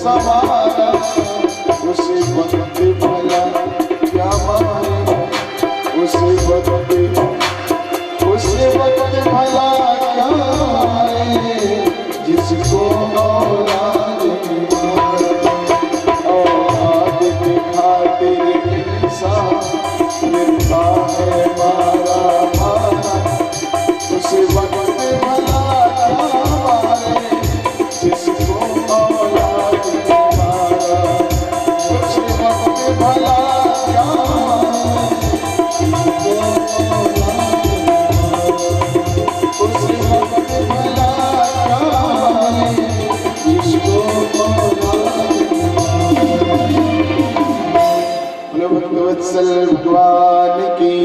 संवारा, उसे वक्त भला क्या मारे, उसे वक्त भला क्या मारे, जिसको औलाद औलाद के खातिर इंसान मिलता है मारा मारा, उसे वक्त भला क्या मारे, जिसको औलाद मारा, उसे वक्त भला क्या मारे, जिसको औलाद उसे वक्त भला क्या मारे, जिसको भगवत्सल भगवान की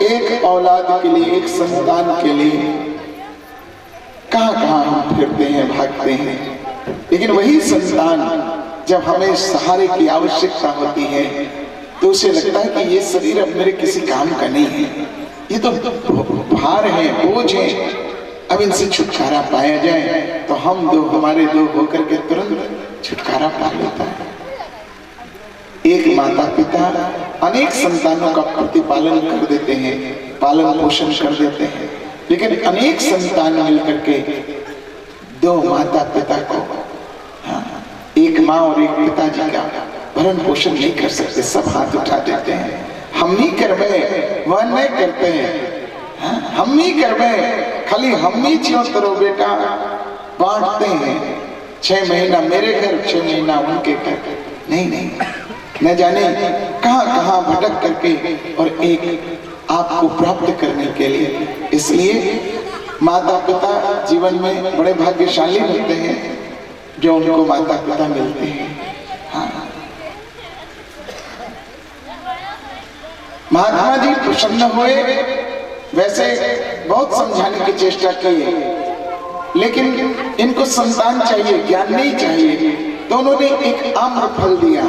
एक औलाद के लिए, एक संतान के लिए कहां कहां हम फिरते हैं, भागते हैं, लेकिन वही संतान जब हमें सहारे की आवश्यकता होती है तो उसे लगता है कि ये शरीर अब मेरे किसी काम का नहीं है, ये तो भार है, बोझ है, अब इनसे छुटकारा पाया जाए तो हम दो हमारे दो होकर के तुरंत छुटकारा पा लेता है। एक माता पिता अनेक संतानों का प्रतिपालन कर देते हैं, पालन पोषण कर देते हैं, लेकिन अनेक संतान मिलकर के दो माता पिता को, एक माँ और एक पिताजी का भरण पोषण नहीं कर सकते, सब हाथ उठा देते हैं, हम ही करवे वह नहीं करते हैं, हम ही करवे खाली हम ही क्यों करो बेटा, बांटते हैं 6 महीना मेरे घर 6 महीना उनके घर, नहीं न जाने कहां कहां भटक करके, और एक आपको प्राप्त करने के लिए। इसलिए माता पिता जीवन में बड़े भाग्यशाली होते हैं जो उनको माता पिता मिलते हैं। हाँ। महात्मा जी प्रसन्न हुए, वैसे बहुत समझाने की चेष्टा की, लेकिन इनको संतान चाहिए, ज्ञान नहीं चाहिए, तो उन्होंने एक आम्र फल दिया,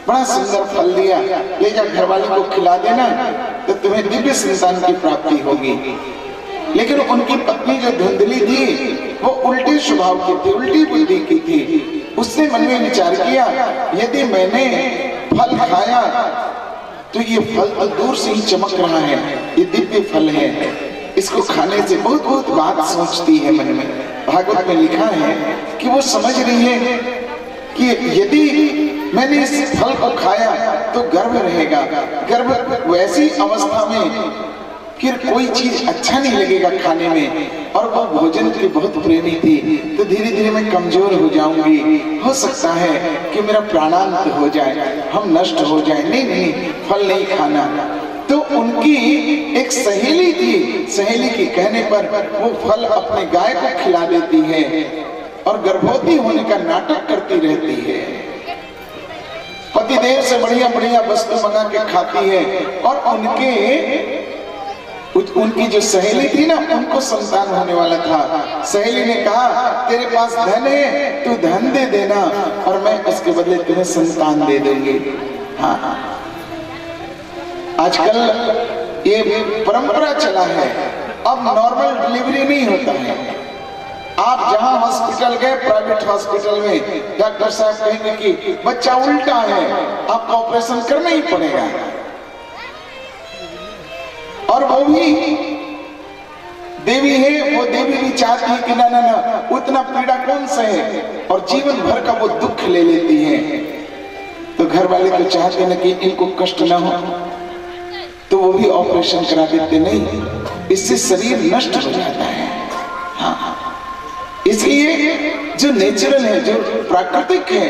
बड़ा सुंदर फल दिया, ले जा घर वाले को खिला देना तो तुम्हें दिव्य संतान की प्राप्ति होगी। लेकिन उनकी पत्नी जो धुंधली थी वो उल्टे स्वभाव की थी, उल्टी बुद्धि की थी। उसने मन में विचार किया यदि मैंने फल खाया तो ये फल तो दूर से ही चमक रहा है, ये दिव्य फल है, इसको खाने से बहुत बहुत बात सोचती है मन में। भागवत में लिखा है कि वो समझ रही है कि यदि मैंने इस फल को खाया तो गर्व रहेगा, गर्व वैसी अवस्था में फिर कोई चीज अच्छा नहीं लगेगा खाने में, और वो भोजन की बहुत प्रेमी थी, तो धीरे धीरे मैं कमजोर हो जाऊंगी, हो सकता है कि मेरा प्राणांत हो जाए, हम नष्ट हो जाए, नहीं फल नहीं खाना। तो उनकी एक सहेली थी, सहेली के कहने पर वो फल अपने गाय को खिला देती है और गर्भवती होने का नाटक करती रहती है। पतिदेव से बढ़िया बढ़िया वस्तु मंगा के खाती है, और उनकी जो सहेली थी ना, उनको संतान होने वाला था। सहेली ने कहा तेरे पास धन है, तू धन दे देना और मैं उसके बदले तुम्हें संतान दे दूंगी। हाँ, आजकल ये परंपरा चला है, अब नॉर्मल डिलीवरी नहीं होता है। आप जहां हॉस्पिटल गए, प्राइवेट हॉस्पिटल में, डॉक्टर साहब कहेंगे कि बच्चा उल्टा है, आपको ऑपरेशन करना ही पड़ेगा, और वो भी देवी है, वो देवी भी चाहती है कि ना उतना पीड़ा कौन सा है, और जीवन भर का वो दुख ले लेती है। तो घर वाले तो चाहते हैं कि इनको कष्ट ना हो, तो वो भी ऑपरेशन करा देते, नहीं, इससे शरीर नष्ट हो जाता है। हाँ, इसलिए जो नेचुरल है, जो प्राकृतिक है,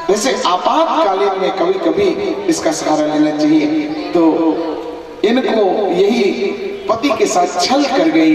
वैसे आपातकालीन में कभी कभी इसका सहारा लेना चाहिए। तो इनको यही पति के साथ छल कर गई